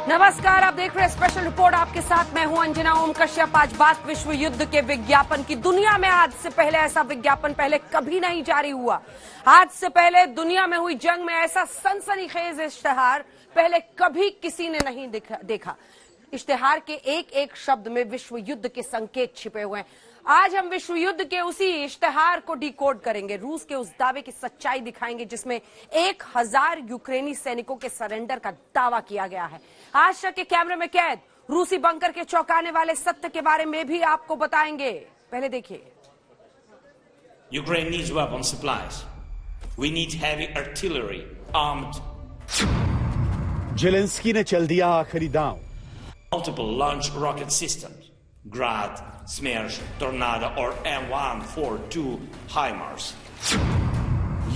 नमस्कार, आप देख रहे हैं स्पेशल रिपोर्ट। आपके साथ मैं हूं अंजना ओम कश्यप। आज बात विश्व युद्ध के विज्ञापन की। दुनिया में आज से पहले ऐसा विज्ञापन पहले कभी नहीं जारी हुआ। आज से पहले दुनिया में हुई जंग में ऐसा सनसनीखेज इश्तेहार पहले कभी किसी ने नहीं देखा। इश्तेहार के एक एक शब्द में विश्व युद्ध के संकेत छिपे हुए हैं। आज हम विश्व युद्ध के उसी इश्तेहार को डिकोड करेंगे, रूस के उस दावे की सच्चाई दिखाएंगे जिसमें 1000 यूक्रेनी सैनिकों के सरेंडर का दावा किया गया है। आज तक के कैमरे में कैद रूसी बंकर के चौंकाने वाले सत्य के बारे में भी आपको बताएंगे। पहले देखिए। Ukraine needs weapon supplies. We need heavy artillery, armed. Zelensky ने चल दिया आखिरी दांव। Multiple launch rocket systems, Grad, Smersh, Tornado और M142 HIMARS.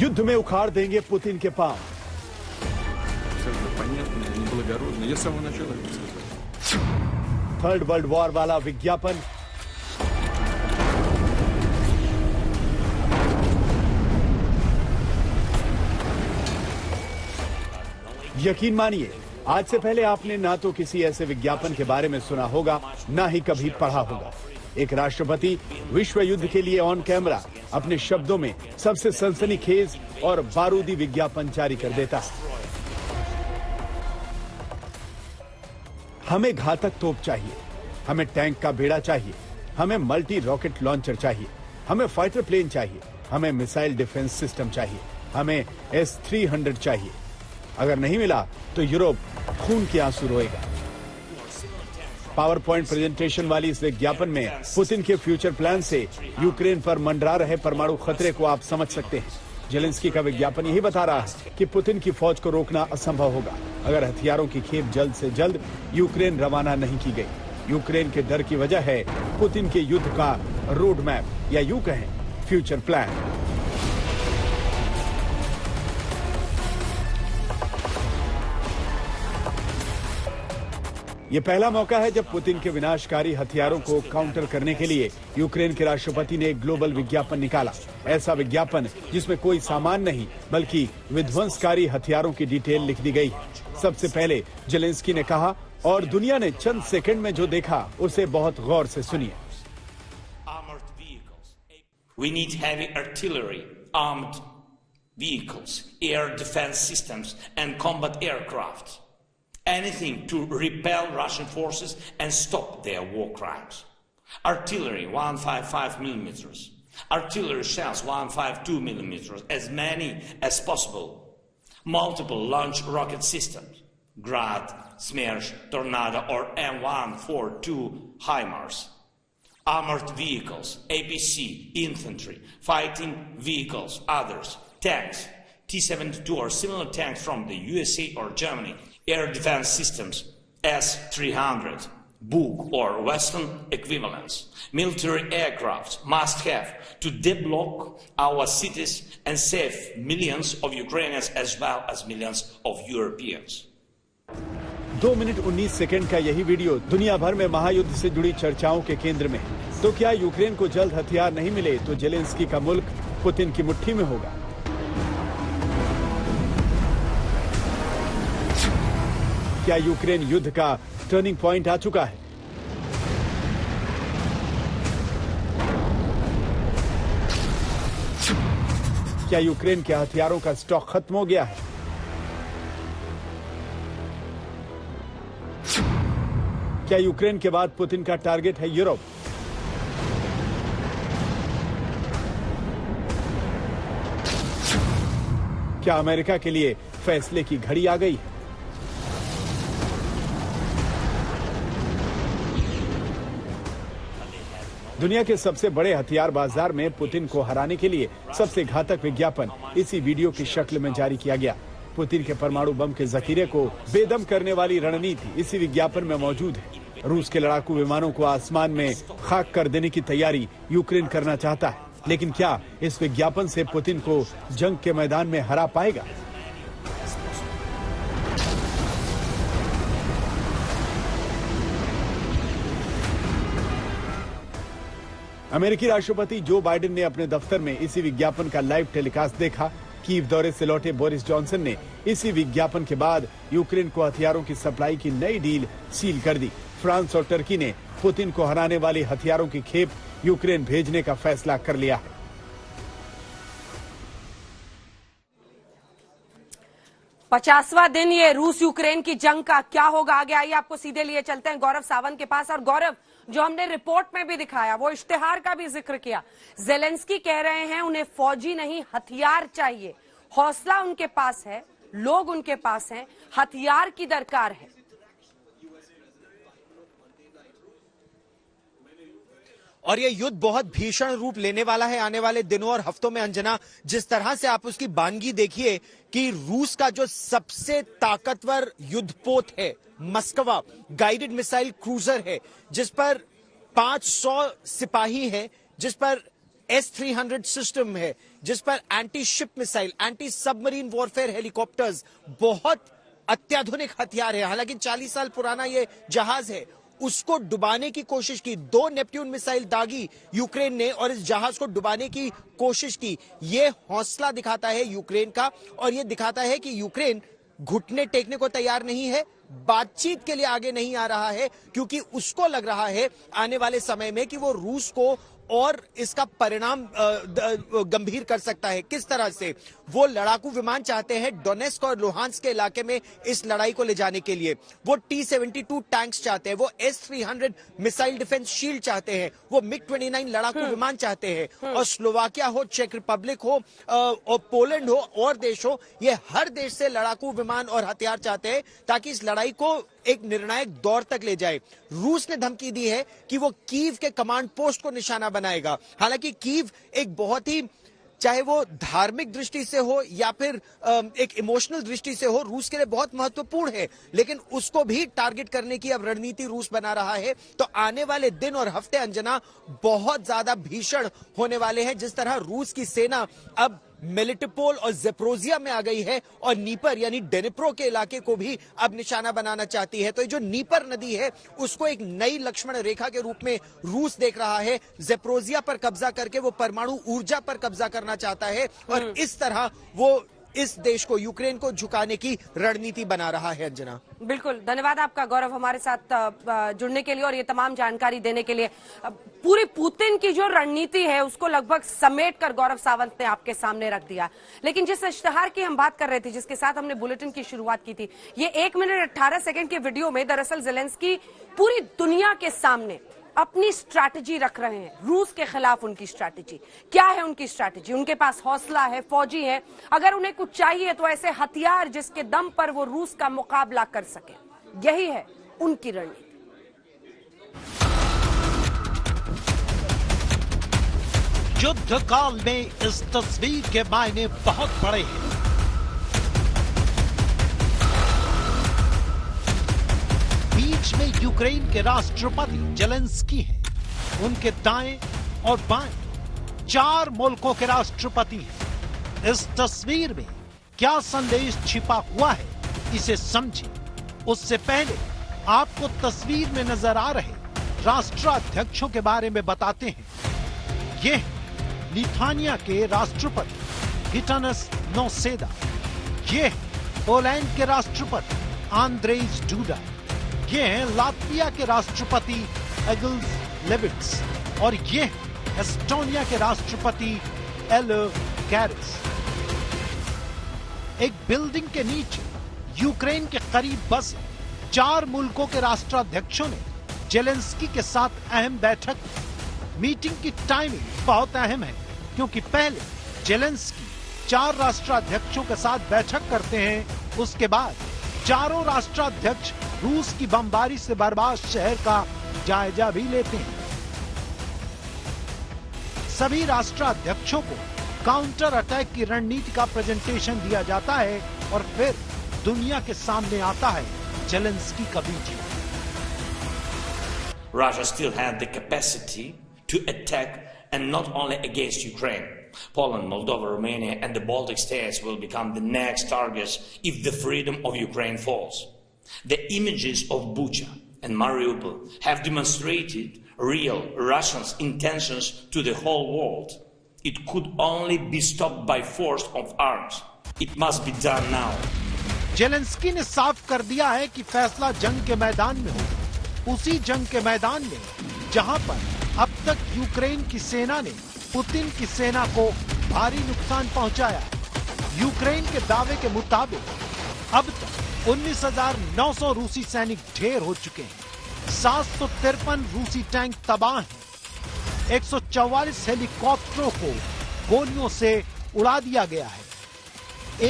युद्ध में उखाड़ देंगे पुतिन के पांव। थर्ड वर्ल्ड वॉर वाला विज्ञापन। यकीन मानिए, आज से पहले आपने ना तो किसी ऐसे विज्ञापन के बारे में सुना होगा, ना ही कभी पढ़ा होगा। एक राष्ट्रपति विश्व युद्ध के लिए ऑन कैमरा अपने शब्दों में सबसे सनसनीखेज और बारूदी विज्ञापन जारी कर देता है। हमें घातक तोप चाहिए, हमें टैंक का बेड़ा चाहिए, हमें मल्टी रॉकेट लॉन्चर चाहिए, हमें फाइटर प्लेन चाहिए, हमें मिसाइल डिफेंस सिस्टम चाहिए, हमें S-300 चाहिए। अगर नहीं मिला तो यूरोप खून के आंसू रोएगा। पावर पॉइंट प्रेजेंटेशन वाली इस विज्ञापन में पुतिन के फ्यूचर प्लान से यूक्रेन पर मंडरा रहे परमाणु खतरे को आप समझ सकते हैं। जेलेंस्की का विज्ञापन यही बता रहा है कि पुतिन की फौज को रोकना असंभव होगा अगर हथियारों की खेप जल्द से जल्द यूक्रेन रवाना नहीं की गई। यूक्रेन के डर की वजह है पुतिन के युद्ध का रोड मैप, या यूं कहें फ्यूचर प्लान। ये पहला मौका है जब पुतिन के विनाशकारी हथियारों को काउंटर करने के लिए यूक्रेन के राष्ट्रपति ने एक ग्लोबल विज्ञापन निकाला। ऐसा विज्ञापन जिसमें कोई सामान नहीं बल्कि विध्वंसकारी हथियारों की डिटेल लिख दी गई है। सबसे पहले जेलेंस्की ने कहा, और दुनिया ने चंद सेकंड में जो देखा उसे बहुत गौर से सुनिए। We need heavy artillery, armed vehicles, air defense systems and combat aircraft. Anything to repel Russian forces and stop their war crimes. Artillery 155 millimeters. Artillery shells 152 millimeters, as many as possible. Multiple launch rocket systems. Grad, Smersh, Tornado or M142 HIMARS. Armored vehicles, APC, infantry, fighting vehicles, others, tanks, T-72 or similar tanks from the USA or Germany. Air defense systems, S-300, Buk or Western equivalents. Military aircraft must have to deblock our cities and save millions of Ukrainians as well as millions of Europeans. 2 minute 19 second का यही video दुनिया भर में महायुद्ध से जुड़ी चर्चाओं के केंद्र में है। तो क्या यूक्रेन को जल्द हथियार नहीं मिले तो जेलेंस्की का मुल्क पुतिन की मुट्ठी में होगा? क्या यूक्रेन युद्ध का टर्निंग पॉइंट आ चुका है? क्या यूक्रेन के हथियारों का स्टॉक खत्म हो गया है? क्या यूक्रेन के बाद पुतिन का टारगेट है यूरोप? क्या अमेरिका के लिए फैसले की घड़ी आ गई है? दुनिया के सबसे बड़े हथियार बाजार में पुतिन को हराने के लिए सबसे घातक विज्ञापन इसी वीडियो की शक्ल में जारी किया गया। पुतिन के परमाणु बम के जखीरे को बेदम करने वाली रणनीति इसी विज्ञापन में मौजूद है। रूस के लड़ाकू विमानों को आसमान में खाक कर देने की तैयारी यूक्रेन करना चाहता है, लेकिन क्या इस विज्ञापन से पुतिन को जंग के मैदान में हरा पाएगा? अमेरिकी राष्ट्रपति जो बाइडेन ने अपने दफ्तर में इसी विज्ञापन का लाइव टेलीकास्ट देखा। कीव दौरे से लौटे बोरिस जॉनसन ने इसी विज्ञापन के बाद यूक्रेन को हथियारों की सप्लाई की नई डील सील कर दी। फ्रांस और टर्की ने पुतिन को हराने वाली हथियारों की खेप यूक्रेन भेजने का फैसला कर लिया है। 50वां दिन ये रूस यूक्रेन की जंग का क्या होगा आगे, आइए आपको सीधे लिए चलते हैं गौरव सावंत के पास। और गौरव, जो हमने रिपोर्ट में भी दिखाया, वो इश्तिहार का भी जिक्र किया, जेलेंस्की कह रहे हैं उन्हें फौजी नहीं हथियार चाहिए। हौसला उनके पास है, लोग उनके पास हैं, हथियार की दरकार है। और ये युद्ध बहुत भीषण रूप लेने वाला है आने वाले दिनों और हफ्तों में। अंजना, जिस तरह से आप उसकी बानगी देखिए कि रूस का जो सबसे ताकतवर युद्धपोत है मस्कवा, गाइडेड मिसाइल क्रूजर है, जिस पर 500 सिपाही हैं, जिस पर S-300 सिस्टम है, जिस पर anti ship missile, anti submarine warfare helicopters, बहुत अत्याधुनिक हथियार है। हालांकि 40 साल पुराना ये जहाज है, उसको डुबाने की कोशिश की। 2 नेपट्यून मिसाइल दागी यूक्रेन ने और इस जहाज को डुबाने की कोशिश की। यह हौसला दिखाता है यूक्रेन का, और यह दिखाता है कि यूक्रेन घुटने टेकने को तैयार नहीं है, बातचीत के लिए आगे नहीं आ रहा है, क्योंकि उसको लग रहा है आने वाले समय में कि वो रूस को और इसका परिणाम गंभीर कर सकता है। किस तरह से? वो लड़ाकू विमान चाहते हैं डोनेस्क और लुहांस्क के इलाके में इस लड़ाई को ले जाने के लिए। वो T-72 टैंक्स चाहते हैं, वो S-300 मिसाइल डिफेंस शील्ड चाहते हैं, वो MiG-29 लड़ाकू विमान चाहते हैं। और स्लोवाकिया हो, चेक रिपब्लिक हो और पोलैंड हो और देश हो, ये हर देश से लड़ाकू विमान और हथियार चाहते हैं ताकि इस लड़ाई को एक निर्णायक दौर तक ले जाए। रूस ने धमकी दी है कि वो कीव के कमांड पोस्ट को निशाना बनाएगा। हालांकि कीव एक बहुत ही, चाहे वो धार्मिक दृष्टि से हो या फिर एक इमोशनल दृष्टि से हो, रूस के लिए बहुत महत्वपूर्ण है, लेकिन उसको भी टारगेट करने की अब रणनीति रूस बना रहा है। तो आने वाले दिन और हफ्ते अंजना बहुत ज्यादा भीषण होने वाले हैं। जिस तरह रूस की सेना अब मेलिटोपोल और ज़ेप्रोजिया में आ गई है और नीपर यानी डेनिप्रो के इलाके को भी अब निशाना बनाना चाहती है, तो ये जो नीपर नदी है उसको एक नई लक्ष्मण रेखा के रूप में रूस देख रहा है। ज़ेप्रोजिया पर कब्जा करके वो परमाणु ऊर्जा पर कब्जा करना चाहता है और इस तरह वो इस देश को, यूक्रेन को झुकाने की रणनीति बना रहा है। अंजना, बिल्कुल, धन्यवाद आपका गौरव हमारे साथ जुड़ने के लिए और ये तमाम जानकारी देने के लिए। पूरी पुतिन की जो रणनीति है उसको लगभग समेट कर गौरव सावंत ने आपके सामने रख दिया। लेकिन जिस इश्तिहार की हम बात कर रहे थे, जिसके साथ हमने बुलेटिन की शुरुआत की थी, ये 1 मिनट 18 सेकंड के वीडियो में दरअसल जेलेंस्की पूरी दुनिया के सामने अपनी स्ट्रैटेजी रख रहे हैं। रूस के खिलाफ उनकी स्ट्रैटेजी क्या है? उनकी स्ट्रैटेजी, उनके पास हौसला है, फौजी है, अगर उन्हें कुछ चाहिए तो ऐसे हथियार जिसके दम पर वो रूस का मुकाबला कर सके। यही है उनकी रणनीति। युद्ध काल में इस तस्वीर के मायने बहुत बड़े हैं। बीच में यूक्रेन के राष्ट्रपति जेलेंस्की हैं। उनके दाएं और बाएं 4 मुल्कों के राष्ट्रपति हैं। इस तस्वीर में क्या संदेश छिपा हुआ है, इसे समझें। उससे पहले आपको तस्वीर में नजर आ रहे राष्ट्राध्यक्षों के बारे में बताते हैं। ये लिथुआनिया के राष्ट्रपति गिटानस नौसेदा, ये पोलैंड के राष्ट्रपति आंद्रेज डूडा, ये हैं लात्विया के राष्ट्रपति एगिल्स लेविट्स और ये हैं एस्टोनिया के राष्ट्रपति एलो गैरिस। एक बिल्डिंग के नीचे यूक्रेन के करीब बसे 4 मुल्कों के राष्ट्राध्यक्षों ने जेलेंस्की के साथ अहम बैठक की। मीटिंग की टाइमिंग बहुत अहम है, क्योंकि पहले जेलेंस्की 4 राष्ट्राध्यक्षों के साथ बैठक करते हैं, उसके बाद चारों राष्ट्राध्यक्ष रूस की बमबारी से बर्बाद शहर का जायजा भी लेते हैं। सभी राष्ट्राध्यक्षों को काउंटर अटैक की रणनीति का प्रेजेंटेशन दिया जाता है और फिर दुनिया के सामने आता है जेलेंस्की का video. Russia still had the capacity to attack, and not only against Ukraine. Poland, Moldova, Romania and the Baltic states will become the next targets if the freedom of Ukraine falls. The images of Bucha and Mariupol have demonstrated real Russians' intentions to the whole world. It could only be stopped by force of arms. It must be done now. Zelensky ने साफ कर दिया है कि फैसला जंग के मैदान में हो, उसी जंग के मैदान में जहां पर अब तक यूक्रेन की सेना ने पुतिन की सेना को भारी नुकसान पहुंचाया है। यूक्रेन के दावे के मुताबिक अब तक 19,900 रूसी सैनिक ढेर हो चुके हैं, 753 रूसी टैंक तबाह हैं, 144 हेलीकॉप्टरों को गोलियों से उड़ा दिया गया है,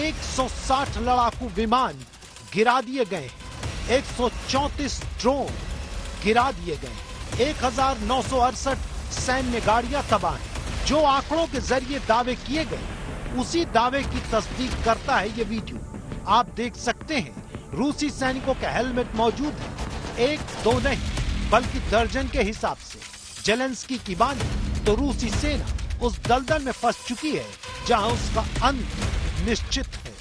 160 लड़ाकू विमान गिरा दिए गए, 134 ड्रोन गिरा दिए गए, 1968 सैन्य गाड़ियां तबाह हैं। जो आंकड़ों के जरिए दावे किए गए उसी दावे की तस्दीक करता है ये वीडियो। आप देख सकते हैं रूसी सैनिकों के हेलमेट मौजूद है, 1-2 नहीं बल्कि दर्जन के हिसाब से। जेलेंस्की की बानी तो रूसी सेना उस दलदल में फंस चुकी है जहां उसका अंत निश्चित है।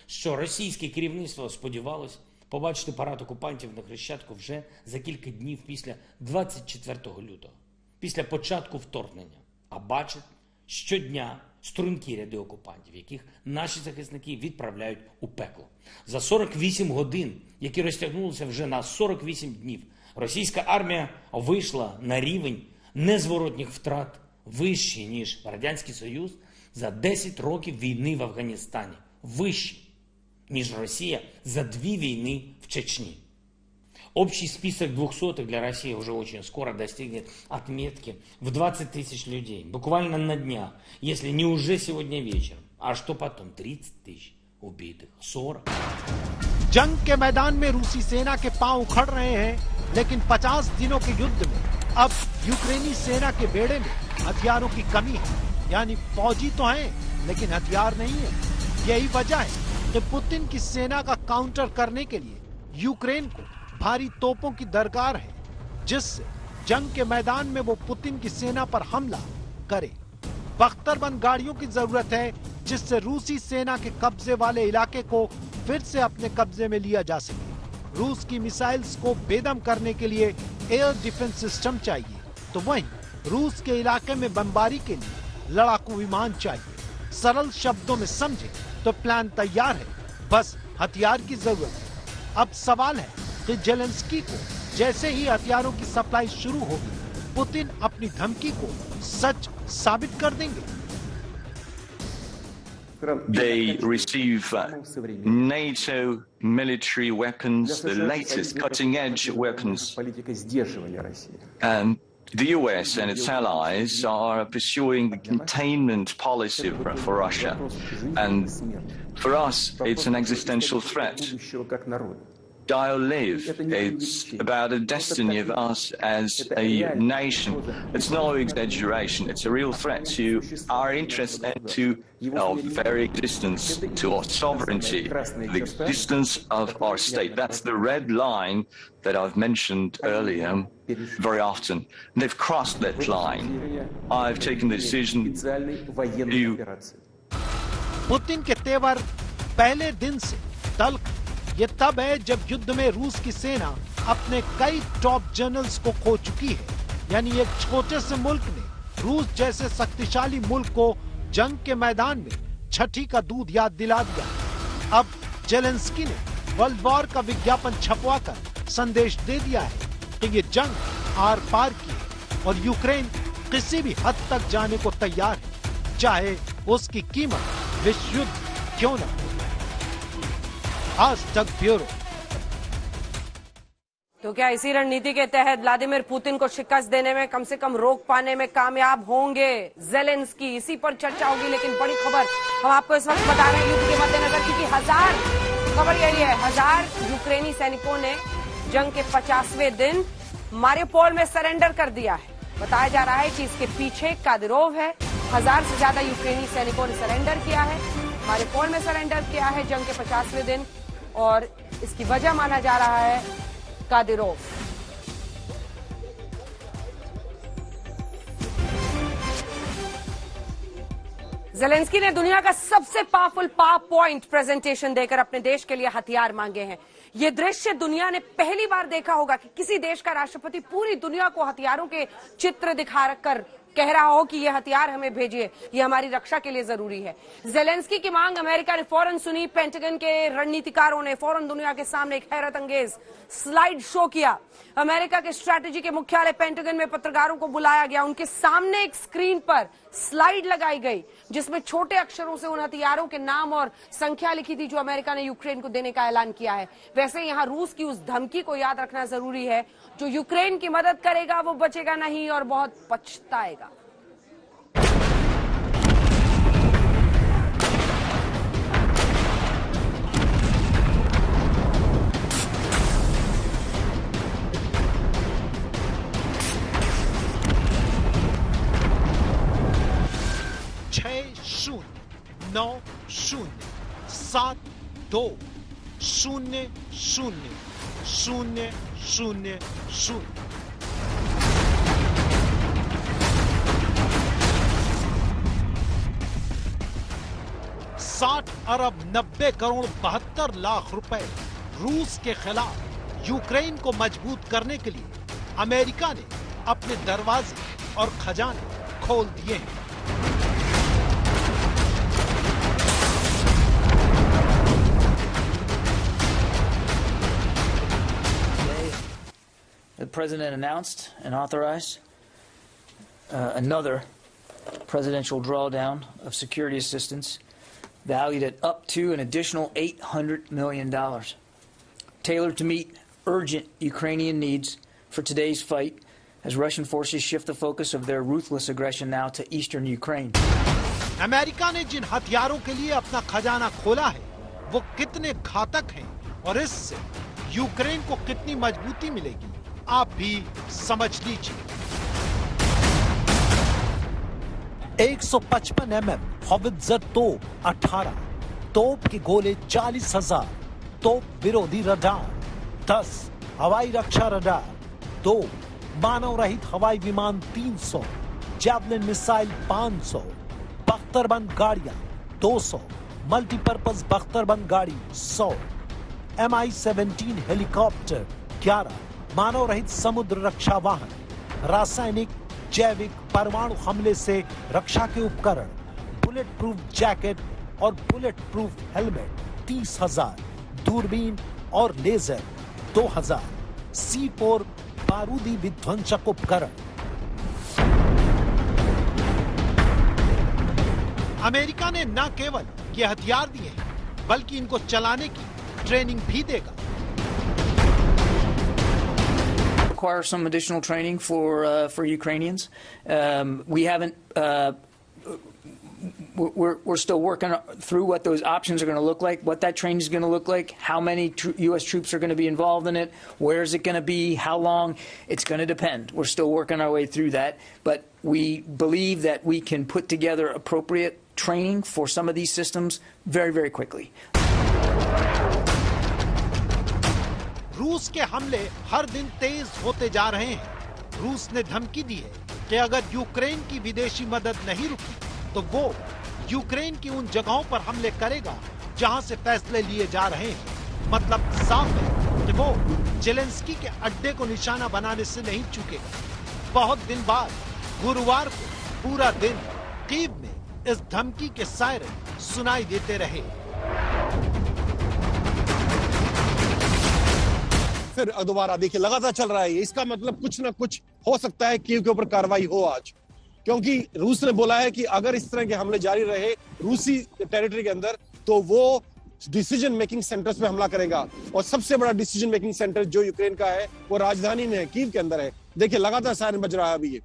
Що російське керівництво сподівалось побачити парад окупантів на Хрещатику вже за кілька днів після 24 лютого, після початку вторгнення. А бачить щодня стрункі ряди окупантів, яких наші захисники відправляють у пекло. За 48 годин, які розтягнулися вже на 48 днів, російська армія вийшла на рівень незворотніх втрат вищий, ніж Радянський Союз за 10 років війни в Афганістані. Вищий, ніж Росія за 2 війны в Чечне. Общий список 200-х для России уже очень скоро достигнет отметки в 20 тысяч людей. Буквально на днях, если не уже сегодня вечером. А что потом? 30 тысяч убитых, 40. जंग के मैदान में रूसी सेना के पांव उखड़ रहे हैं, लेकिन 50 दिनों के युद्ध में अब यूक्रेनी सेना के बेड़े में हथियारों की कमी है। यानी फौजी तो हैं लेकिन हथियार नहीं है। यही वजह है कि पुतिन की सेना का काउंटर करने के लिए यूक्रेन को भारी तोपों की दरकार है, जिससे जंग के मैदान में वो पुतिन की सेना पर हमला करे। बख्तरबंद गाड़ियों की जरूरत है, जिससे रूसी सेना के कब्जे वाले इलाके को फिर से अपने कब्जे में लिया जा सके। रूस की मिसाइल्स को बेदम करने के लिए एयर डिफेंस सिस्टम चाहिए, तो वहीं रूस के इलाके में बमबारी के लिए लड़ाकू विमान चाहिए। सरल शब्दों में समझे तो प्लान तैयार है, बस हथियार की जरूरत है। अब सवाल है कि जेलेंस्की को जैसे ही हथियारों की सप्लाई शुरू होगी, पुतिन अपनी धमकी को सच साबित कर देंगे। They receive NATO military weapons, the latest cutting-edge weapons. And the US and its allies are pursuing the containment policy for Russia. And for us, it's an existential threat. Die or live. It's about the destiny of us as a nation. It's no exaggeration. It's a real threat to our interests and to our very existence, to our sovereignty, the existence of our state. That's the red line that I've mentioned earlier very often. And they've crossed that line. I've taken the decision to... Putin के तेवर पहले दिन से तल्ख। ये तब है जब युद्ध में रूस की सेना अपने कई टॉप जनरल्स को खो चुकी है। यानी एक छोटे से मुल्क ने रूस जैसे शक्तिशाली मुल्क को जंग के मैदान में छठी का दूध याद दिला दिया। अब जेलेंस्की ने वर्ल्ड वॉर का विज्ञापन छपवाकर संदेश दे दिया है कि ये जंग आर पार की है और यूक्रेन किसी भी हद तक जाने को तैयार है, चाहे उसकी कीमत विश्व युद्ध क्यों न हो। आज तक ब्यूरो। तो क्या इसी रणनीति के तहत व्लादिमीर पुतिन को शिकस्त देने में कम से कम रोक पाने में कामयाब होंगे जेलेंस्की? इसी पर चर्चा होगी। लेकिन बड़ी खबर हम आपको इस वक्त बता रहे हैं युद्ध के मद्देनजर, क्योंकि खबर यही है 1000 यूक्रेनी सैनिकों ने जंग के 50वें दिन मारियोपोल में सरेंडर कर दिया है। बताया जा रहा है कि इसके पीछे कादिरोव है। 1000 से ज्यादा यूक्रेनी सैनिकों ने सरेंडर किया है, मारियोपोल में सरेंडर किया है जंग के 50वें दिन, और इसकी वजह माना जा रहा है कादिरोव। जेलेंस्की ने दुनिया का सबसे पावरफुल पॉइंट प्रेजेंटेशन देकर अपने देश के लिए हथियार मांगे हैं। ये दृश्य दुनिया ने पहली बार देखा होगा कि किसी देश का राष्ट्रपति पूरी दुनिया को हथियारों के चित्र दिखाकर कह रहा हो कि ये हथियार हमें भेजिए, ये हमारी रक्षा के लिए जरूरी है। जेलेंस्की की मांग अमेरिका ने फौरन सुनी। पेंटागन के रणनीतिकारों ने फौरन दुनिया के सामने एक हैरत अंगेज स्लाइड शो किया। अमेरिका के स्ट्रैटेजी के मुख्यालय पेंटागन में पत्रकारों को बुलाया गया। उनके सामने एक स्क्रीन पर स्लाइड लगाई गई जिसमें छोटे अक्षरों से उन हथियारों के नाम और संख्या लिखी थी जो अमेरिका ने यूक्रेन को देने का ऐलान किया है। वैसे यहां रूस की उस धमकी को याद रखना जरूरी है, जो यूक्रेन की मदद करेगा वो बचेगा नहीं और बहुत पछताएगा। शून्य 9 शून्य 7 2 0 0 0 0 0। $60,90,72,72,00,000 रुपए रूस के खिलाफ यूक्रेन को मजबूत करने के लिए अमेरिका ने अपने दरवाजे और खजाने खोल दिए हैं। The President announced and authorized another presidential drawdown of security assistance valued at up to an additional $800 million, tailored to meet urgent Ukrainian needs for today's fight as Russian forces shift the focus of their ruthless aggression now to eastern Ukraine. America ने जिन हथियारों के लिए अपना खजाना खोला है वो कितने घातक हैं और इससे यूक्रेन को कितनी मजबूती मिलेगी आप भी समझ लीजिए। 155 mm हॉवित्ज़र तोप 18, तोप के गोले 40,000, तोप विरोधी रडार 10, हवाई रक्षा रडार 2, मानव रहित हवाई विमान 300, जैवलिन मिसाइल 500, बख्तरबंद गाड़ियां 200, मल्टीपर्पज बख्तरबंद गाड़ी 100, Mi-17 हेलीकॉप्टर 11, मानव रहित समुद्र रक्षा वाहन, रासायनिक, जैविक, परमाणु हमले से रक्षा के उपकरण, बुलेट प्रूफ जैकेट और बुलेट प्रूफ हेलमेट 30,000, दूरबीन और लेजर 2,000, C4 बारूदी विध्वंसक उपकरण। अमेरिका ने न केवल ये हथियार दिए हैं बल्कि इनको चलाने की ट्रेनिंग भी देगा। Require some additional training for Ukrainians. We haven't. We're still working through what those options are going to look like, what that training is going to look like, how many U.S. troops are going to be involved in it, where is it going to be, how long. It's going to depend. We're still working our way through that, but we believe that we can put together appropriate training for some of these systems very, very quickly. रूस के हमले हर दिन तेज होते जा रहे हैं। रूस ने धमकी दी है कि अगर यूक्रेन की विदेशी मदद नहीं रुकी तो वो यूक्रेन की उन जगहों पर हमले करेगा जहां से फैसले लिए जा रहे हैं। मतलब साफ है कि वो जेलेंस्की के अड्डे को निशाना बनाने से नहीं चूकेगा। बहुत दिन बाद गुरुवार को पूरा दिन कीव में इस धमकी के सायरन सुनाई देते रहे। फिर दोबारा देखिए लगातार चल रहा है। इसका मतलब कुछ ना कुछ हो सकता है कीव के ऊपर कार्रवाई हो आज, क्योंकि रूस ने बोला है कि अगर इस तरह के हमले जारी रहे रूसी टेरिटरी के अंदर तो वो डिसीजन मेकिंग सेंटर्स पे हमला करेगा। और सबसे बड़ा डिसीजन मेकिंग सेंटर जो यूक्रेन का है वो राजधानी में है, कीव के अंदर है। देखिए लगातार सायरन बज रहा है अभी।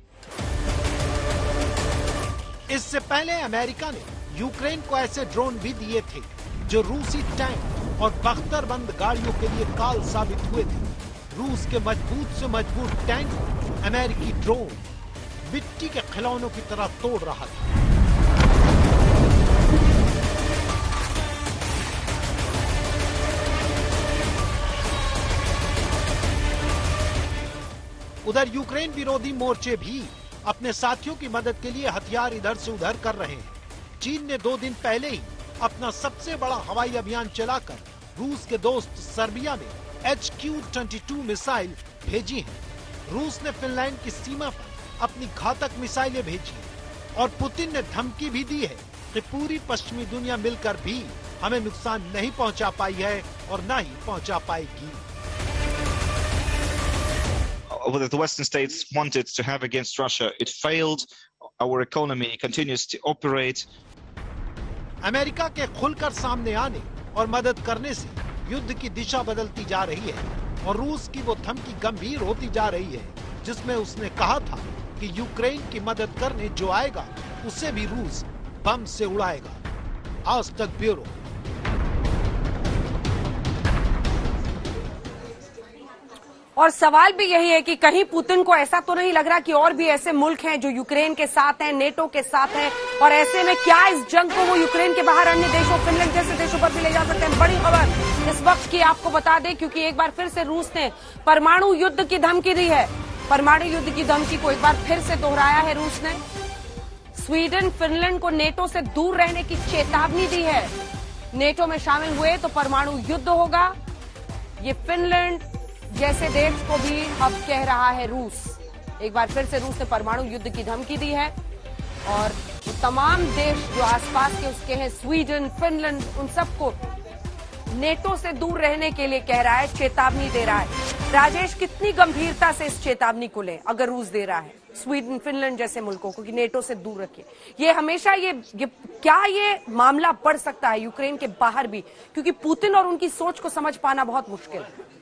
इससे पहले अमेरिका ने यूक्रेन को ऐसे ड्रोन भी दिए थे जो रूसी टैंक और बख्तरबंद गाड़ियों के लिए काल साबित हुए थे। रूस के मजबूत से मजबूत टैंक अमेरिकी ड्रोन मिट्टी के खिलौनों की तरह तोड़ रहा था। उधर यूक्रेन विरोधी मोर्चे भी अपने साथियों की मदद के लिए हथियार इधर से उधर कर रहे हैं। चीन ने 2 दिन पहले ही अपना सबसे बड़ा हवाई अभियान चलाकर रूस के दोस्त सर्बिया में HQ-22 मिसाइल भेजी है। रूस ने फिनलैंड की सीमा पर अपनी घातक मिसाइलें भेजी और पुतिन ने धमकी भी दी है कि पूरी पश्चिमी दुनिया मिलकर भी हमें नुकसान नहीं पहुंचा पाई है और न ही पहुंचा पाएगी। What the Western states wanted to have against Russia, it failed. Our economy continues to operate. America के खुलकर सामने आने और मदद करने से युद्ध की दिशा बदलती जा रही है और रूस की वो धमकी गंभीर होती जा रही है जिसमें उसने कहा था कि यूक्रेन की मदद करने जो आएगा उसे भी रूस बम से उड़ाएगा। आज तक ब्यूरो। और सवाल भी यही है कि कहीं पुतिन को ऐसा तो नहीं लग रहा कि और भी ऐसे मुल्क हैं जो यूक्रेन के साथ हैं, नेटो के साथ हैं, और ऐसे में क्या इस जंग को वो यूक्रेन के बाहर अन्य देशों, फिनलैंड जैसे देशों पर भी ले जा सकते हैं? बड़ी खबर इस वक्त की आपको बता दें, क्योंकि एक बार फिर से रूस ने परमाणु युद्ध की धमकी दी है। परमाणु युद्ध की धमकी को एक बार फिर से दोहराया है रूस ने। स्वीडन, फिनलैंड को नेटो से दूर रहने की चेतावनी दी है। नेटो में शामिल हुए तो परमाणु युद्ध होगा, ये फिनलैंड जैसे देश को भी अब कह रहा है रूस। एक बार फिर से रूस ने परमाणु युद्ध की धमकी दी है और तमाम देश जो आसपास के उसके हैं, स्वीडन, फिनलैंड, उन सबको नेटो से दूर रहने के लिए कह रहा है, चेतावनी दे रहा है। राजेश, कितनी गंभीरता से इस चेतावनी को लें अगर रूस दे रहा है स्वीडन, फिनलैंड जैसे मुल्कों को कि नेटो से दूर रखिए? ये हमेशा ये क्या ये मामला बढ़ सकता है यूक्रेन के बाहर भी, क्योंकि पुतिन और उनकी सोच को समझ पाना बहुत मुश्किल है।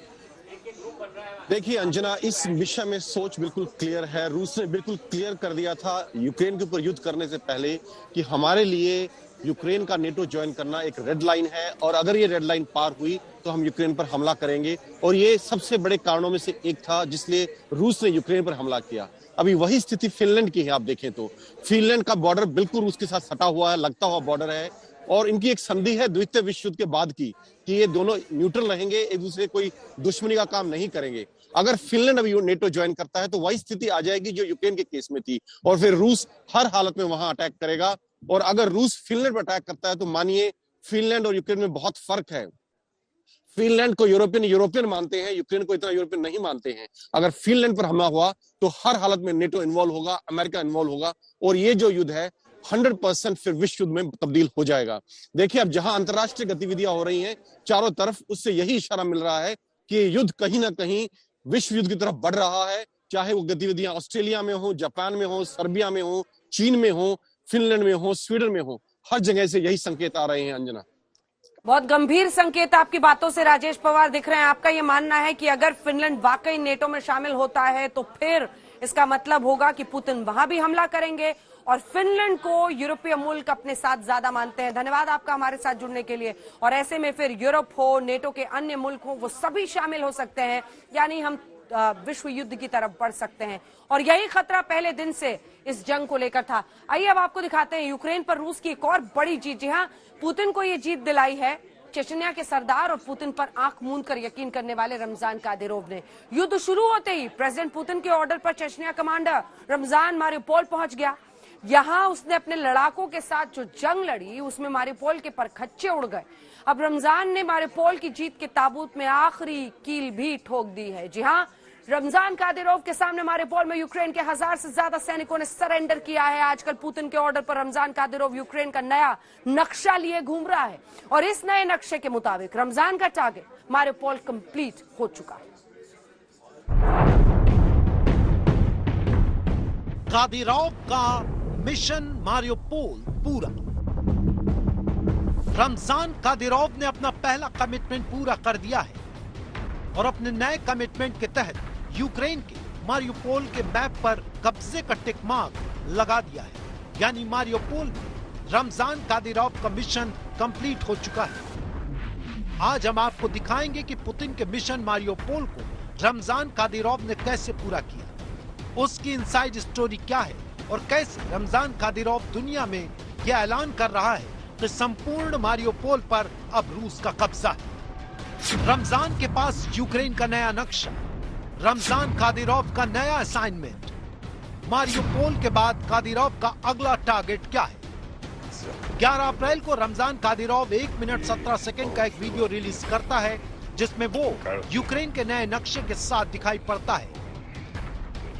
देखिए अंजना, इस विषय में सोच बिल्कुल क्लियर है। रूस ने बिल्कुल क्लियर कर दिया था यूक्रेन के ऊपर युद्ध करने से पहले कि हमारे लिए यूक्रेन का नेटो ज्वाइन करना एक रेड लाइन है और अगर ये रेड लाइन पार हुई तो हम यूक्रेन पर हमला करेंगे। और ये सबसे बड़े कारणों में से एक था जिसलिए रूस ने यूक्रेन पर हमला किया। अभी वही स्थिति फिनलैंड की है। आप देखें तो फिनलैंड का बॉर्डर बिल्कुल रूस के साथ सटा हुआ है, लगता हुआ बॉर्डर है और इनकी एक संधि है द्वितीय विश्व युद्ध के बाद की कि ये दोनों न्यूट्रल रहेंगे, एक दूसरे कोई दुश्मनी का काम नहीं करेंगे। अगर फिनलैंड अभी नेटो ज्वाइन करता है तो वही स्थिति आ जाएगी जो यूक्रेन के केस में थी और फिर रूस हर हालत में वहां अटैक करेगा। और अगर रूस फिनलैंड पर अटैक करता है तो मानिए फिनलैंड और यूक्रेन में बहुत फर्क है। फिनलैंड को यूरोपियन मानते हैं, यूक्रेन को इतना यूरोपियन नहीं मानते हैं। अगर फिनलैंड पर हमला हुआ तो हर हालत में नेटो इन्वॉल्व होगा, अमेरिका इन्वॉल्व होगा और ये जो युद्ध है 100% फिर विश्व युद्ध में तब्दील हो जाएगा। देखिए अब जहां अंतरराष्ट्रीय गतिविधियां हो रही हैं चारों तरफ, उससे यही इशारा मिल रहा है कि युद्ध कहीं ना कहीं विश्व युद्ध की तरफ बढ़ रहा है। चाहे वो गतिविधियां ऑस्ट्रेलिया में हो, जापान में हो, सर्बिया में हो, चीन में हो, फिनलैंड में हो, स्वीडन में हो, हर जगह से यही संकेत आ रहे हैं। अंजना, बहुत गंभीर संकेत आपकी बातों से राजेश पवार दिख रहे हैं। आपका ये मानना है कि अगर फिनलैंड वाकई नेटो में शामिल होता है तो फिर इसका मतलब होगा कि पुतिन वहां भी हमला करेंगे और फिनलैंड को यूरोपीय मुल्क अपने साथ ज्यादा मानते हैं। धन्यवाद आपका हमारे साथ जुड़ने के लिए। और ऐसे में फिर यूरोप हो, नेटो के अन्य मुल्क हो, वो सभी शामिल हो सकते हैं, यानी हम विश्व युद्ध की तरफ बढ़ सकते हैं। और यही खतरा पहले दिन से इस जंग को लेकर था। आइए अब आपको दिखाते हैं यूक्रेन पर रूस की एक और बड़ी जीत। जी हाँ, पुतिन को ये जीत दिलाई है चेचनिया के सरदार और पुतिन पर आंख मूंद कर यकीन करने वाले रमजान कादिरोव ने। युद्ध शुरू होते ही प्रेसिडेंट पुतिन के ऑर्डर पर चेचनिया कमांडर रमजान मारियोपोल पहुंच गया। यहां उसने अपने लड़ाकों के साथ जो जंग लड़ी उसमें मारियोपोल के परखच्चे उड़ गए। अब रमजान ने मारियोपोल की जीत के ताबूत में आखिरी कील भी ठोक दी है। जी हां, रमजान कादिरोव के सामने मारियोपोल में यूक्रेन के 1000 से ज्यादा सैनिकों ने सरेंडर किया है। आजकल पुतिन के ऑर्डर पर रमजान कादिरोव यूक्रेन का नया नक्शा लिए घूम रहा है और इस नए नक्शे के मुताबिक रमजान का टारगेट मारियोपोल कंप्लीट हो चुका है। कादिरोव का मिशन मारियोपोल पूरा। रमजान कादिरोव ने अपना पहला कमिटमेंट पूरा कर दिया है और अपने नए कमिटमेंट के तहत यूक्रेन के मारियोपोल के मैप पर कब्जे का टिक मार्क लगा दिया है, यानी मारियोपोल में रमजान कादिरोव का मिशन कंप्लीट हो चुका है। आज हम आपको दिखाएंगे कि पुतिन के मिशन मारियोपोल को रमजान कादिरोव ने कैसे पूरा किया, उसकी इनसाइड स्टोरी क्या है और कैसे रमजान कादिरोव दुनिया में यह ऐलान कर रहा है कि संपूर्ण मारियोपोल पर अब रूस का कब्जा है। रमजान के पास यूक्रेन का नया नक्शा, रमजान कादिरोव का नया असाइनमेंट। मारियोपोल के बाद कादिरोव का अगला टारगेट क्या है? 11 अप्रैल को रमजान कादिरोव 1 मिनट 17 सेकंड का एक वीडियो रिलीज करता है जिसमें वो यूक्रेन के नए नक्शे के साथ दिखाई पड़ता है।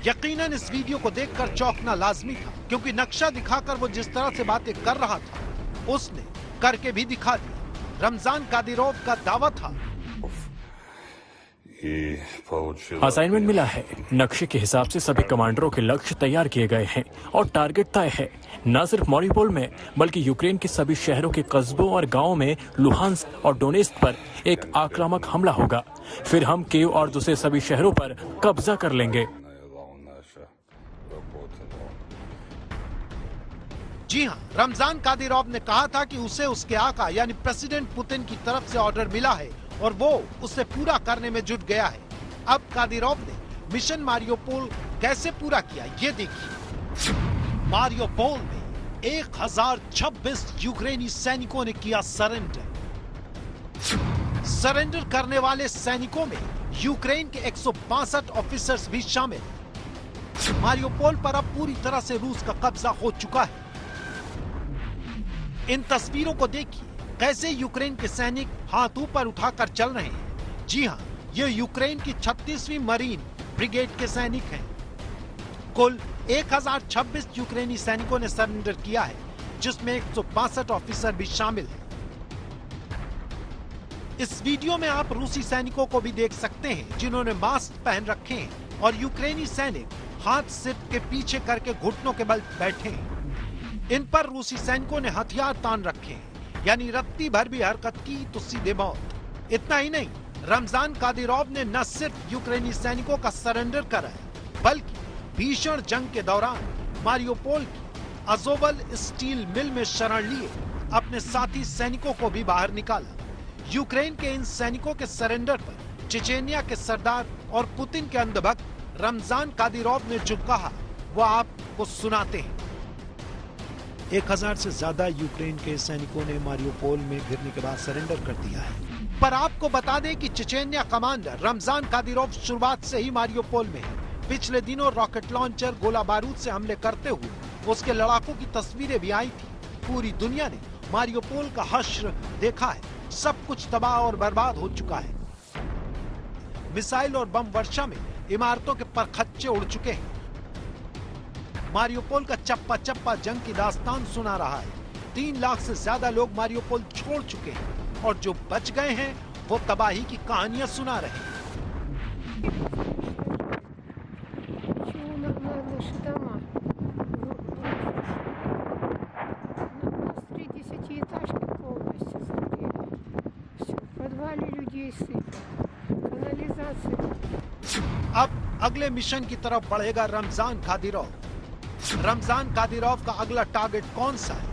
यकीनन इस वीडियो को देखकर चौंकना लाजमी था, क्योंकि नक्शा दिखाकर वो जिस तरह से बातें कर रहा था उसने करके भी दिखा दिया। रमजान कादिरोव का दावा था, असाइनमेंट मिला है, नक्शे के हिसाब से सभी कमांडरों के लक्ष्य तैयार किए गए हैं और टारगेट तय है, न सिर्फ मारियोपोल में बल्कि यूक्रेन के सभी शहरों के कस्बों और गांवों में लुहांस्क और डोनेत्स्क पर एक आक्रामक हमला होगा। फिर हम कीव और दूसरे सभी शहरों पर कब्जा कर लेंगे। जी हां, रमजान कादिरोव ने कहा था कि उसे उसके आका यानी प्रेसिडेंट पुतिन की तरफ से ऑर्डर मिला है और वो उसे पूरा करने में जुट गया है। अब कादिरोव ने मिशन मारियोपोल कैसे पूरा किया ये देखिए। मारियोपोल में 1026 यूक्रेनी सैनिकों ने किया सरेंडर। सरेंडर करने वाले सैनिकों में यूक्रेन के 162 ऑफिसर्स भी शामिल। मारियोपोल पर अब पूरी तरह से रूस का कब्जा हो चुका है। इन तस्वीरों को देखिए, कैसे यूक्रेन के सैनिक हाथ ऊपर उठाकर चल रहे हैं। जी हां, ये यूक्रेन की 36वीं मरीन ब्रिगेड के सैनिक हैं। कुल 1026 यूक्रेनी सैनिकों ने सरेंडर किया है, जिसमें 162 ऑफिसर भी शामिल हैं। इस वीडियो में आप रूसी सैनिकों को भी देख सकते हैं, जिन्होंने मास्क पहन रखे हैं और यूक्रेनी सैनिक हाथ सिर के पीछे करके घुटनों के बल बैठे हैं। इन पर रूसी सैनिकों ने हथियार तान रखे हैं, यानी रत्ती भर भी हरकत की तो सीधे मौत। इतना ही नहीं, रमजान कादिरोव ने न सिर्फ यूक्रेनी सैनिकों का सरेंडर कराया, बल्कि भीषण जंग के दौरान मारियोपोल की अज़ोवल स्टील मिल में शरण लिए अपने साथी सैनिकों को भी बाहर निकाला। यूक्रेन के इन सैनिकों के सरेंडर पर चेचेनिया के सरदार और पुतिन के अंधभक्त रमजान कादिरोव ने जो कहा वो आपको सुनाते हैं। 1000 से ज्यादा यूक्रेन के सैनिकों ने मारियोपोल में घिरने के बाद सरेंडर कर दिया है। पर आपको बता दें कि चेचेनिया कमांडर रमजान कादिरोव शुरुआत से ही मारियोपोल में है। पिछले दिनों रॉकेट लॉन्चर, गोला बारूद से हमले करते हुए उसके लड़ाकों की तस्वीरें भी आई थी। पूरी दुनिया ने मारियोपोल का हश्र देखा है। सब कुछ तबाह और बर्बाद हो चुका है। मिसाइल और बम वर्षा में इमारतों के परखच्चे उड़ चुके हैं। मारियोपोल का चप्पा चप्पा जंग की दास्तान सुना रहा है। 3 लाख से ज्यादा लोग मारियोपोल छोड़ चुके हैं और जो बच गए हैं वो तबाही की कहानियां सुना रहे हैं। अब अगले मिशन की तरफ बढ़ेगा रमजान कादिरोव। रमजान कादिरोव का अगला टारगेट कौन सा है?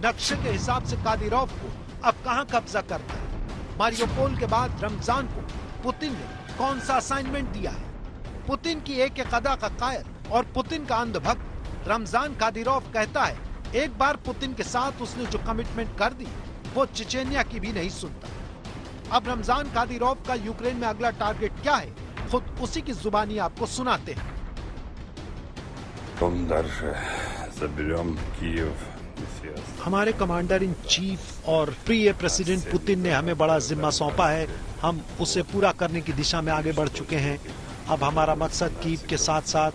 नक्शे के हिसाब से कादिरोव को अब कहां कब्जा करना है? मारियोपोल के बाद रमजान को पुतिन ने कौन सा असाइनमेंट दिया है? पुतिन की एक अदा का कायर और पुतिन का अंधभक्त रमजान कादिरोव कहता है, एक बार पुतिन के साथ उसने जो कमिटमेंट कर दी वो चेचेनिया की भी नहीं सुनता। अब रमजान कादिरोव का यूक्रेन में अगला टारगेट क्या है, खुद उसी की जुबानी आपको सुनाते हैं। हमारे कमांडर इन चीफ और प्रिय प्रेसिडेंट पुतिन ने हमें बड़ा जिम्मा सौंपा है। हम उसे पूरा करने की दिशा में आगे बढ़ चुके हैं। अब हमारा मकसद कीव के साथ साथ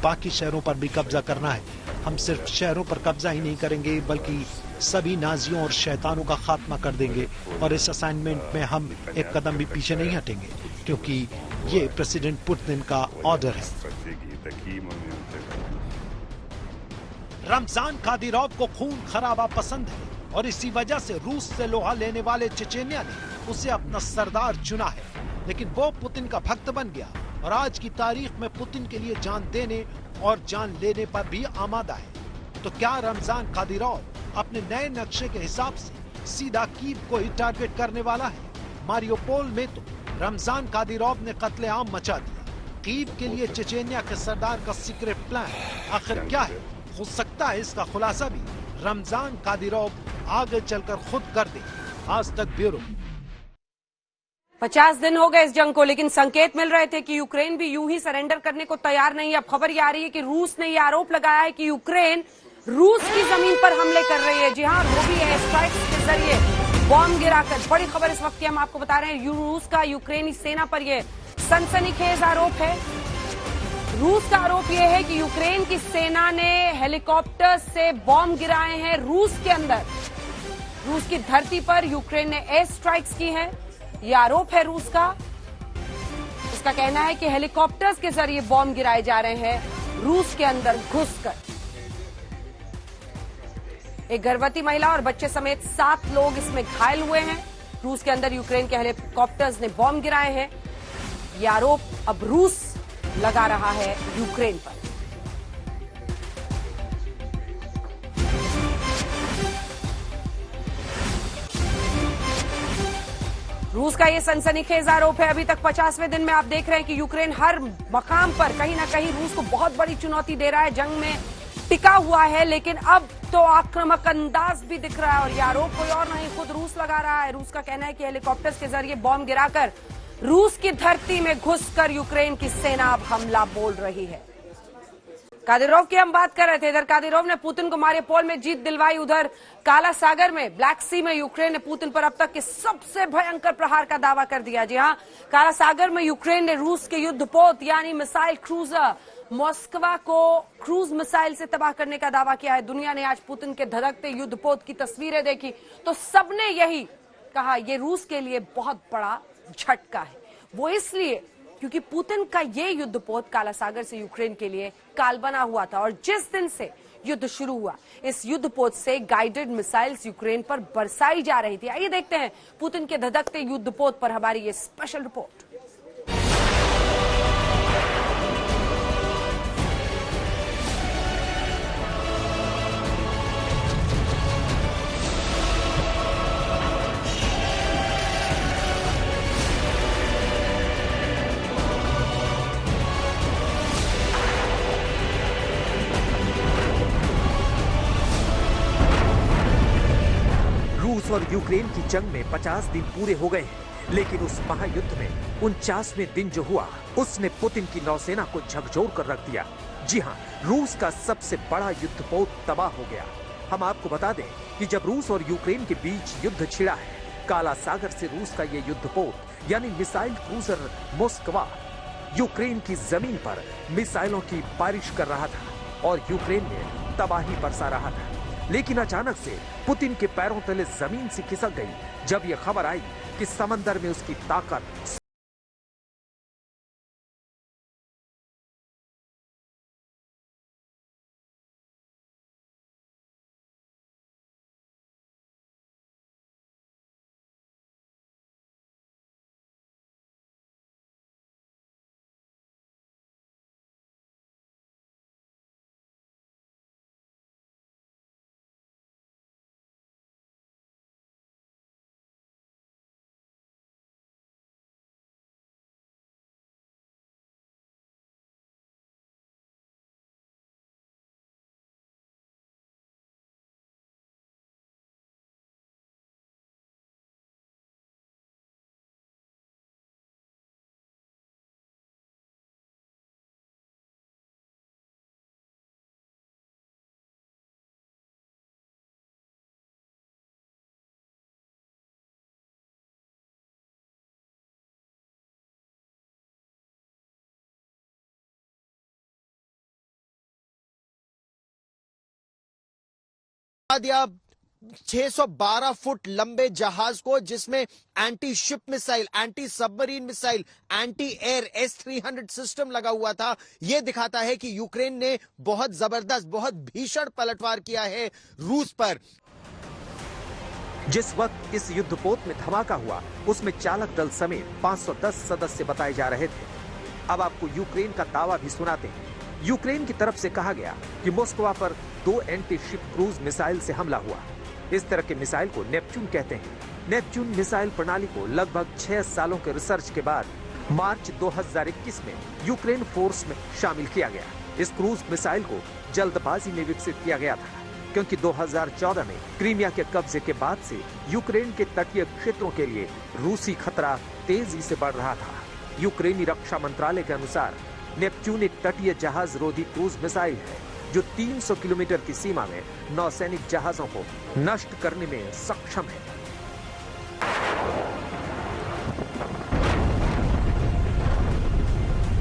बाकी शहरों पर भी कब्जा करना है। हम सिर्फ शहरों पर कब्जा ही नहीं करेंगे, बल्कि सभी नाजियों और शैतानों का खात्मा कर देंगे। और इस असाइनमेंट में हम एक कदम भी पीछे नहीं हटेंगे, क्योंकि ये प्रेसिडेंट पुतिन का ऑर्डर है। रमजान कादिरोव को खून खराबा पसंद है और इसी वजह से रूस से लोहा लेने वाले चेचेनिया ने उसे अपना सरदार चुना है। लेकिन वो पुतिन का भक्त बन गया और आज की तारीख में पुतिन के लिए जान देने और जान लेने पर भी आमादा है। तो क्या रमजान कादिरोव अपने नए नक्शे के हिसाब से सीधा कीव को ही टारगेट करने वाला है? मारियोपोल में तो रमजान कादिरोव ने कत्लेआम मचा दिया। कीव के लिए चेचेनिया के सरदार का सीक्रेट प्लान आखिर क्या है? हो सकता है इसका खुलासा भी रमजान कादिरोव आगे चलकर खुद कर दे। आज तक ब्यूरो। 50 दिन हो गए इस जंग को, लेकिन संकेत मिल रहे थे कि यूक्रेन भी यूं ही सरेंडर करने को तैयार नहीं है। अब खबर ये आ रही है कि रूस ने ये आरोप लगाया है कि यूक्रेन रूस की जमीन पर हमले कर रही है। जी हां, वो भी एयर स्ट्राइक्स के जरिए बॉम्ब गिराकर। बड़ी खबर इस वक्त की हम आपको बता रहे हैं, रूस का यूक्रेनी सेना पर यह सनसनीखेज आरोप है। रूस का आरोप यह है कि यूक्रेन की सेना ने हेलीकॉप्टर से बॉम्ब गिराए हैं रूस के अंदर। रूस की धरती पर यूक्रेन ने एयर स्ट्राइक्स की हैं। यह आरोप है रूस का। उसका कहना है कि हेलीकॉप्टर्स के जरिए बॉम्ब गिराए जा रहे हैं रूस के अंदर घुसकर। एक गर्भवती महिला और बच्चे समेत 7 लोग इसमें घायल हुए हैं। रूस के अंदर यूक्रेन के हेलीकॉप्टर्स ने बॉम्ब गिराए हैं। यह आरोप अब रूस लगा रहा है यूक्रेन पर। रूस का यह सनसनीखेज आरोप है। अभी तक 50वें दिन में आप देख रहे हैं कि यूक्रेन हर मकाम पर कहीं ना कहीं रूस को बहुत बड़ी चुनौती दे रहा है, जंग में टिका हुआ है, लेकिन अब तो आक्रामक अंदाज भी दिख रहा है और यह आरोप कोई और नहीं, खुद रूस लगा रहा है। रूस का कहना है कि हेलीकॉप्टर्स के जरिए बॉम्ब गिराकर रूस की धरती में घुसकर यूक्रेन की सेना अब हमला बोल रही है। कादिरोव की हम बात कर रहे थे। इधर कादिरोव ने पुतिन को मारियोपोल में जीत दिलवाई, उधर काला सागर में, ब्लैक सी में यूक्रेन ने पुतिन पर अब तक के सबसे भयंकर प्रहार का दावा कर दिया। जी हां, काला सागर में यूक्रेन ने रूस के युद्धपोत यानी मिसाइल क्रूजर मॉस्कवा को क्रूज मिसाइल से तबाह करने का दावा किया है। दुनिया ने आज पुतिन के धधकते युद्धपोत की तस्वीरें देखी तो सबने यही कहा, यह रूस के लिए बहुत बड़ा झटका है। वो इसलिए क्योंकि पुतिन का ये युद्धपोत काला सागर से यूक्रेन के लिए काल बना हुआ था और जिस दिन से युद्ध शुरू हुआ इस युद्धपोत से गाइडेड मिसाइल्स यूक्रेन पर बरसाई जा रही थी। आइए देखते हैं पुतिन के धधकते युद्धपोत पर हमारी ये स्पेशल रिपोर्ट। रूस और यूक्रेन की जंग में 50 दिन पूरे हो गए हैं, लेकिन उस महायुद्ध में 49वें दिन जो हुआ उसने पुतिन की नौसेना को झकझोर कर रख दिया। जी हां, रूस का सबसे बड़ा युद्धपोत तबाह हो गया। हम आपको बता दें कि जब रूस और यूक्रेन के बीच युद्ध छिड़ा है, काला सागर से रूस का ये युद्धपोत यानी मिसाइल क्रूजर मॉस्कवा यूक्रेन की जमीन पर मिसाइलों की बारिश कर रहा था और यूक्रेन में तबाही बरसा रहा था। लेकिन अचानक से पुतिन के पैरों तले जमीन से खिसक गई जब यह खबर आई कि समंदर में उसकी ताकत दिया 612 फुट लंबे जहाज को, जिसमें anti ship missile, anti submarine missile, anti air S-300 system लगा हुआ था। यह दिखाता है कि यूक्रेन ने बहुत जबरदस्त, बहुत भीषण पलटवार किया है रूस पर। जिस वक्त इस युद्धपोत में धमाका हुआ उसमें चालक दल समेत 510 सदस्य बताए जा रहे थे। अब आपको यूक्रेन का दावा भी सुनाते हैं। यूक्रेन की तरफ से कहा गया कि मॉस्कवा पर 2 एंटी शिप क्रूज मिसाइल से हमला हुआ। इस तरह के मिसाइल को नेपच्यून कहते हैं। नेपच्यून मिसाइल प्रणाली को लगभग 6 सालों के रिसर्च के बाद मार्च 2021 में यूक्रेन फोर्स में शामिल किया गया। इस क्रूज मिसाइल को जल्दबाजी में विकसित किया गया था, क्योंकि 2014 में क्रीमिया के कब्जे के बाद से यूक्रेन के तटीय क्षेत्रों के लिए रूसी खतरा तेजी से बढ़ रहा था। यूक्रेनी रक्षा मंत्रालय के अनुसार नेपच्यून एक तटीय जहाज रोधी क्रूज मिसाइल है जो 300 किलोमीटर की सीमा में नौसैनिक जहाजों को नष्ट करने में सक्षम है।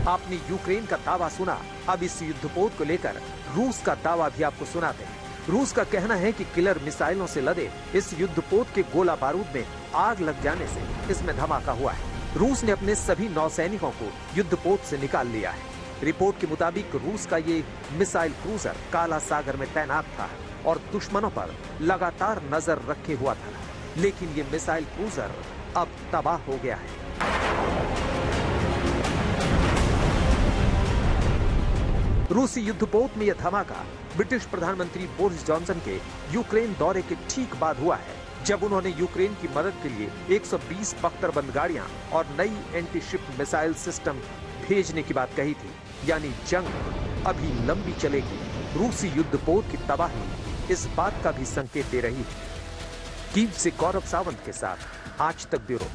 आपने यूक्रेन का दावा सुना, अब इस युद्धपोत को लेकर रूस का दावा भी आपको सुनाते हैं। रूस का कहना है कि किलर मिसाइलों से लदे इस युद्धपोत के गोला बारूद में आग लग जाने से इसमें धमाका हुआ है। रूस ने अपने सभी नौसैनिकों को युद्धपोत से निकाल लिया है। रिपोर्ट के मुताबिक रूस का ये मिसाइल क्रूजर काला सागर में तैनात था और दुश्मनों पर लगातार नजर रखे हुआ था, लेकिन ये मिसाइल क्रूजर अब तबाह हो गया है। रूसी युद्धपोत में यह धमाका ब्रिटिश प्रधानमंत्री बोरिस जॉनसन के यूक्रेन दौरे के ठीक बाद हुआ है, जब उन्होंने यूक्रेन की मदद के लिए 120 बख्तरबंद गाड़ियां और नई एंटी शिप मिसाइल सिस्टम भेजने की बात कही थी। यानी जंग अभी लंबी चलेगी। रूसी युद्धपोत की तबाही इस बात का भी संकेत दे रही है। कीव से गौरव सावंत के साथ आज तक ब्यूरो।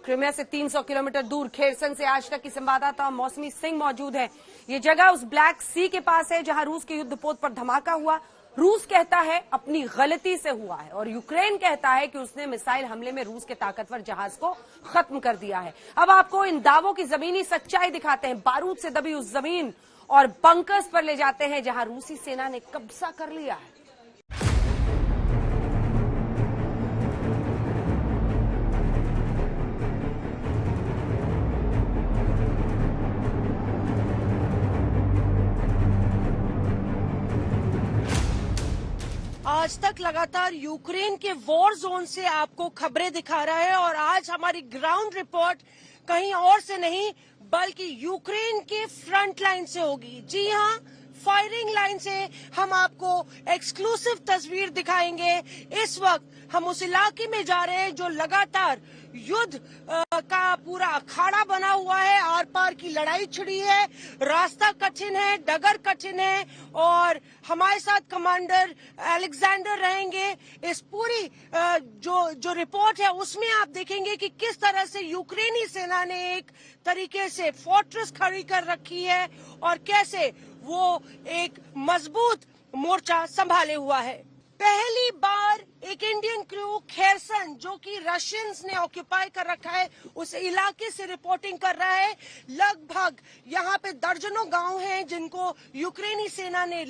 क्रिमिया से 300 किलोमीटर दूर खेरसन से आज तक की संवाददाता मौसमी सिंह मौजूद है। ये जगह उस ब्लैक सी के पास है जहां रूस के युद्धपोत पर धमाका हुआ। रूस कहता है अपनी गलती से हुआ है और यूक्रेन कहता है कि उसने मिसाइल हमले में रूस के ताकतवर जहाज को खत्म कर दिया है। अब आपको इन दावों की जमीनी सच्चाई दिखाते हैं। बारूद से दबी उस जमीन और बंकर्स पर ले जाते हैं जहां रूसी सेना ने कब्जा कर लिया है। आज तक लगातार यूक्रेन के वॉर जोन से आपको खबरें दिखा रहा है और आज हमारी ग्राउंड रिपोर्ट कहीं और से नहीं बल्कि यूक्रेन के फ्रंट लाइन से होगी। जी हां, फायरिंग लाइन से हम आपको एक्सक्लूसिव तस्वीर दिखाएंगे। इस वक्त हम उस इलाके में जा रहे हैं जो लगातार युद्ध का पूरा अखाड़ा बना हुआ है। आर पार की लड़ाई छिड़ी है, रास्ता कठिन है, डगर कठिन है और हमारे साथ कमांडर अलेक्जेंडर रहेंगे। इस पूरी जो रिपोर्ट है उसमें आप देखेंगे कि किस तरह से यूक्रेनी सेना ने एक तरीके से फोर्ट्रेस खड़ी कर रखी है और कैसे वो एक मजबूत मोर्चा संभाले हुआ है। पहली बार एक इंडियन क्रू खेरसन, जो कि रशियंस ने ऑक्यूपाई कर रखा है, उस इलाके से रिपोर्टिंग कर रहा है। लगभग यहाँ पे दर्जनों गांव हैं जिनको यूक्रेनी सेना ने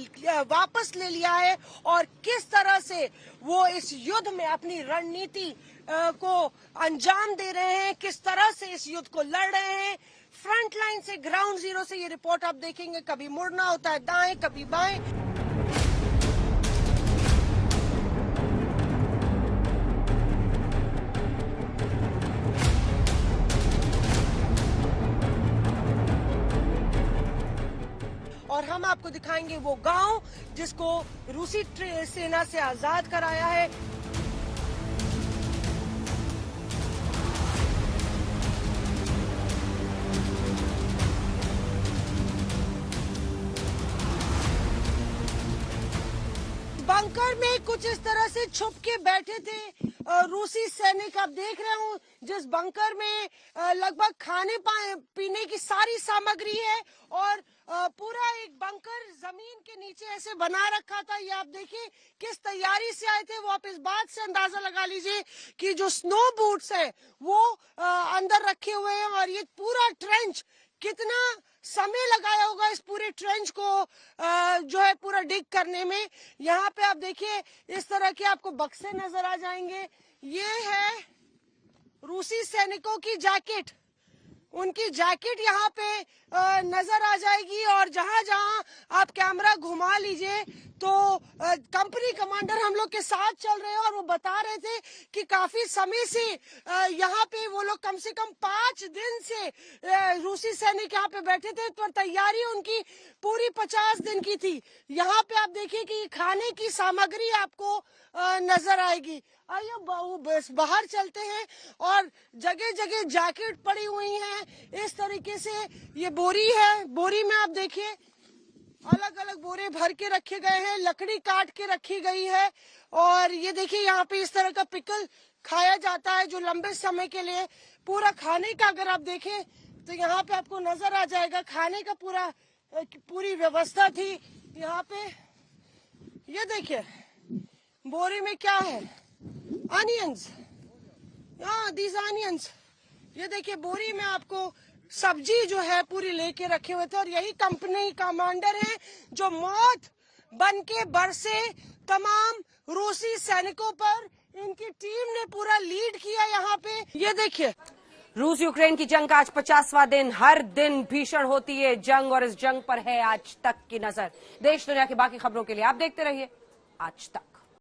वापस ले लिया है और किस तरह से वो इस युद्ध में अपनी रणनीति को अंजाम दे रहे हैं, किस तरह से इस युद्ध को लड़ रहे हैं। फ्रंट लाइन से, ग्राउंड जीरो से ये रिपोर्ट आप देखेंगे। कभी मुड़ना होता है दाएं, कभी बाएं। और हम आपको दिखाएंगे वो गांव जिसको रूसी सेना से आजाद कराया है। बंकर में कुछ इस तरह से छुप के बैठे थे रूसी सैनिक। आप देख रहे हो जिस बंकर में लगभग खाने पीने की सारी सामग्री है और पूरा एक बंकर जमीन के नीचे ऐसे बना रखा था। ये आप देखिए किस तैयारी से आए थे। वो आप इस बात से अंदाजा लगा लीजिए कि जो स्नो बूट्स है वो अंदर रखे हुए हैं और ये पूरा ट्रेंच कितना समय लगाया होगा इस पूरे ट्रेंच को जो है पूरा डिग करने में। यहाँ पे आप देखिए इस तरह के आपको बक्से नजर आ जाएंगे। ये है रूसी सैनिकों की जैकेट। उनकी जैकेट यहाँ पे नजर आ जाएगी और जहां जहां आप कैमरा घुमा लीजिए तो कंपनी कमांडर हम लोग के साथ चल रहे हैं और वो बता रहे थे कि काफी समय से यहाँ पे वो लोग कम से कम 5 दिन से रूसी सैनिक यहाँ पे बैठे थे, तो तैयारी उनकी पूरी 50 दिन की थी। यहाँ पे आप देखिए कि खाने की सामग्री आपको नजर आएगी। आइए बाहर चलते हैं और जगह जगह जैकेट पड़ी हुई हैं। इस तरीके से ये बोरी है, बोरी में आप देखिए अलग अलग बोरे भर के रखे गए हैं, लकड़ी काट के रखी गई है और ये देखिए यहाँ पे इस तरह का पिकल खाया जाता है जो लंबे समय के लिए पूरा खाने का अगर आप देखें तो यहाँ पे आपको नजर आ जाएगा खाने का पूरी व्यवस्था थी यहाँ पे। ये देखिए बोरी में क्या है, अनियंस, दीज अनियंस। ये देखिए बोरी में आपको सब्जी जो है पूरी लेके रखे हुए थे और यही कंपनी कमांडर हैं जो मौत बन के बरसे तमाम रूसी सैनिकों पर। इनकी टीम ने पूरा लीड किया यहाँ पे। ये देखिए, रूस यूक्रेन की जंग का आज 50वां दिन। हर दिन भीषण होती है जंग और इस जंग पर है आज तक की नजर। देश दुनिया की बाकी खबरों के लिए आप देखते रहिए आज तक।